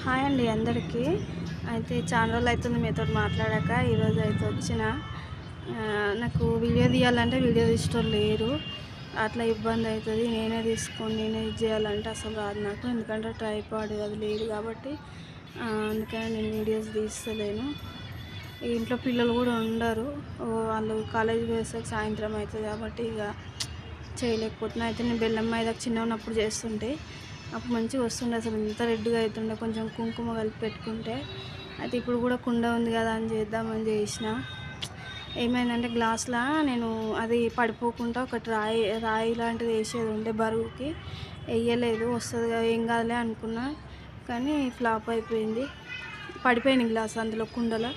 Hi అండి అందరికీ. అయితే చాలా రోజులు అవుతుంది మీతో మాట్లాడాక. ఈరోజు అయితే వచ్చిన నాకు వీడియో తీయాలంటే వీడియో తీసేటోళ్ళు లేరు. అట్లా ఇబ్బంది అవుతుంది. నేనే తీసుకొని నేనే ఇది చేయాలంటే అసలు రాదు నాకు. ఎందుకంటే ట్రైపాడ్ అది లేదు కాబట్టి అందుకని నేను వీడియోస్ తీస్తలేను. ఇంట్లో పిల్లలు కూడా ఉండరు. వాళ్ళు కాలేజీకి వేసాక సాయంత్రం అవుతుంది కాబట్టి ఇక చేయలేకపోతున్నా. అయితే నేను బెల్లం మైదాకు చిన్న ఉన్నప్పుడు చేస్తుంటే అప్పుడు మంచిగా వస్తుండే, అసలు ఇంత రెడ్గా అవుతుండే కొంచెం కుంకుమ కలిపి పెట్టుకుంటే. అయితే ఇప్పుడు కూడా కుండ ఉంది కదా అని చేద్దామని చేసిన. ఏమైందంటే గ్లాస్లో నేను అది పడిపోకుండా ఒకటి రాయి రాయి లాంటిది వేసేది ఉండే బరువుకి, వేయలేదు. వస్తుంది కదా ఏం కాదులే అనుకున్నా, కానీ ఫ్లాప్ అయిపోయింది. పడిపోయింది గ్లాస్ అందులో కుండలో.